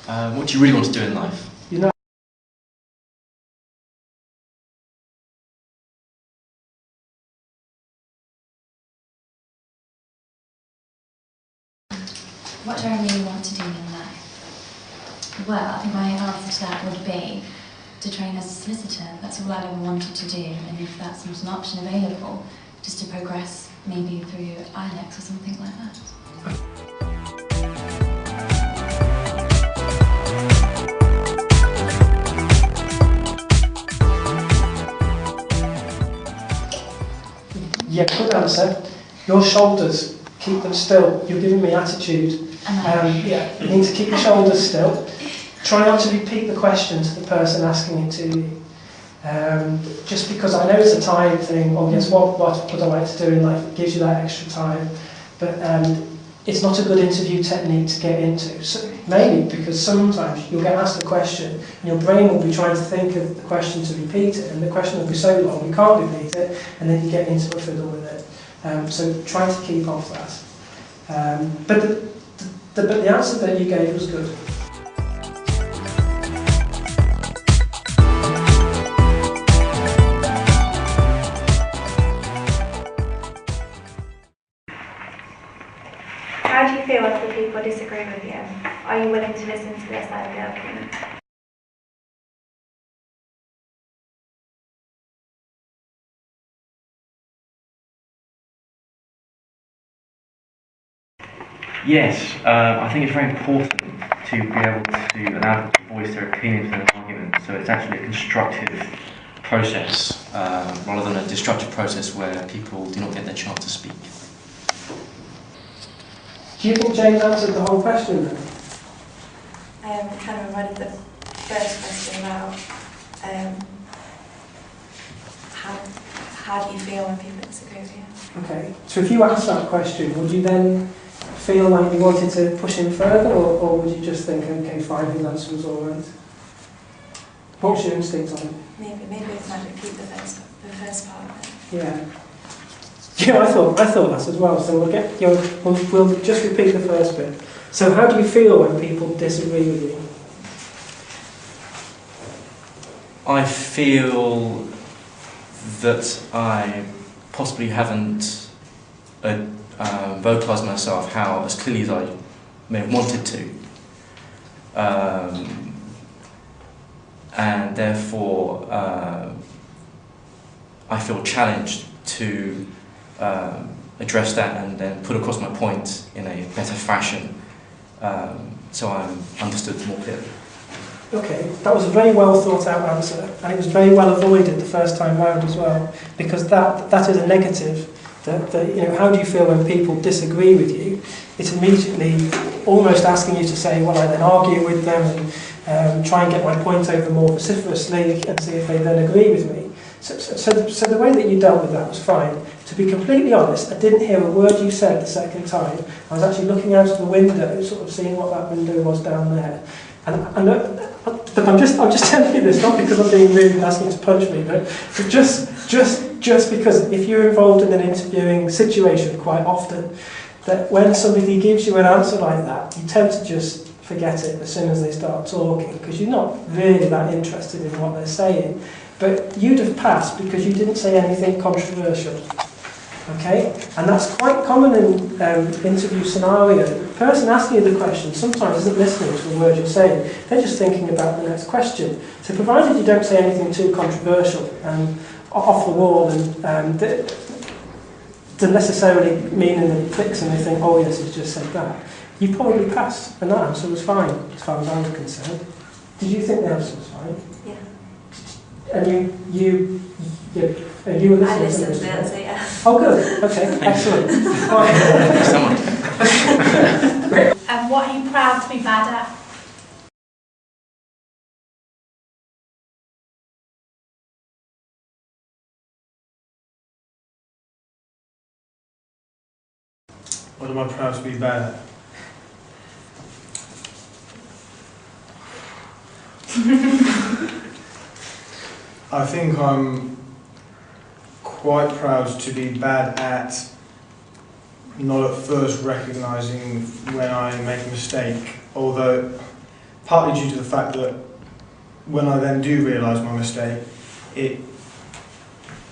What do you really want to do in life? You know, what do I really want to do in life? Well, I think my answer to that would be to train as a solicitor. That's all I've ever wanted to do, and if that's not an option available, just to progress maybe through IELTS or something like that. yeah, good answer. Your shoulders, keep them still. You're giving me attitude. Yeah, you need to keep your shoulders still. Try not to repeat the question to the person asking it to you. Just because I know it's a time thing, or yes, what would I like to do in life? It gives you that extra time. But it's not a good interview technique to get into. So, mainly because sometimes you'll get asked a question and your brain will be trying to think of the question to repeat it, and the question will be so long you can't repeat it, and then you get into a fiddle with it. So try to keep off that. But the answer that you gave was good. How do you feel if the people disagree with you? Are you willing to listen to their side of the argument? Yes, I think it's very important to be able to allow people to voice their opinions in an argument, so it's actually a constructive Process, rather than a destructive process where people do not get their chance to speak. Do you think James answered the whole question then? Kind of reminded the first question about how do you feel when people disagree with you? Okay, so if you asked that question, would you then feel like you wanted to push him further, or would you just think, okay, fine, his answer was all right? What's your instinct on it? Maybe it's not repeat the first part of it. Yeah. Yeah, I thought that as well. So we'll just repeat the first bit. So how do you feel when people disagree with you? I feel that I possibly haven't vocalised myself as clearly as I may have wanted to. And therefore I feel challenged to address that and then put across my point in a better fashion, so I'm understood more clearly. Okay, that was a very well thought out answer, and it was very well avoided the first time round as well, because that is a negative. That how do you feel when people disagree with you? It's immediately almost asking you to say, well, I then argue with them and try and get my point over more vociferously and see if they then agree with me. So the way that you dealt with that was fine. To be completely honest, I didn't hear a word you said the second time. I was actually looking out of the window, sort of seeing what that window was down there. But I'm just telling you this, not because I'm being rude and asking you to punch me, but just because if you're involved in an interviewing situation quite often, that when somebody gives you an answer like that, you tend to just forget it as soon as they start talking, because you're not really that interested in what they're saying. But you'd have passed because you didn't say anything controversial. Okay? And that's quite common in interview scenario. The person asking you the question sometimes isn't listening to the word you're saying. They're just thinking about the next question. So provided you don't say anything too controversial and off the wall and doesn't necessarily meaning that it clicks and they think, oh yes, he's just said that, you probably passed, and that answer was fine as far as I was concerned. Did you think the answer was fine? Yeah. And you were listening. I listened to the answer, yeah. Oh, good. Okay, excellent. And what are you proud to be bad at? What am I proud to be bad at? I think I'm quite proud to be bad at not at first recognising when I make a mistake, although partly due to the fact that when I then do realise my mistake, it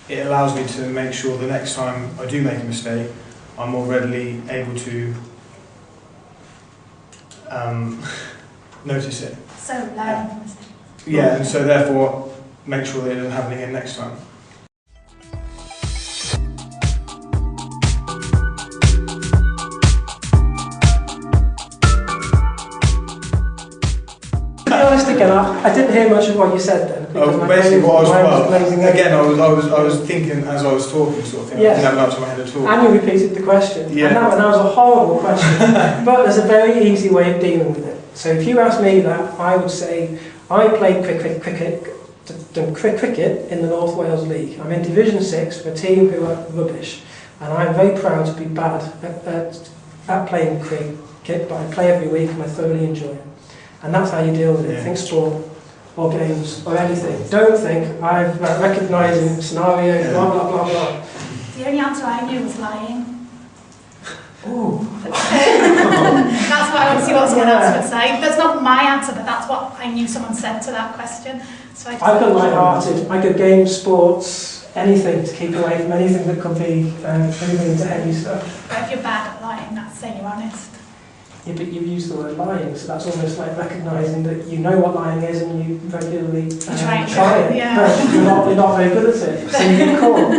allows me to make sure the next time I do make a mistake, I'm more readily able to notice it. So learning from mistakes. Yeah, and so therefore make sure that it doesn't happen again next time. Honest again, I didn't hear much of what you said then. Basically, what I was again, I was thinking as I was talking, sort of thing. Yes. I didn't have much in my head at all. And you repeated the question. Yeah. And that was a horrible question. But there's a very easy way of dealing with it. So if you ask me that, I would say I played cricket in the North Wales League. I'm in Division 6 for a team who are rubbish. And I'm very proud to be bad at playing cricket, but I play every week and I thoroughly enjoy it. And that's how you deal with it. Yeah. Think sport or games or anything. Don't think I'm recognising scenario, blah, blah, blah, blah. The only answer I knew was lying. Ooh. That's what I want to see what someone else would say. That's not my answer, but that's what I knew someone said to that question. So I I've been light-hearted. I could games, sports, anything to keep away from anything that could be moving into heavy stuff. But if you're bad at lying, that's saying you're honest. Yeah, but you use the word lying, so that's almost like recognising that you know what lying is and you regularly try it. yeah. But you're not very good at it, so you get caught.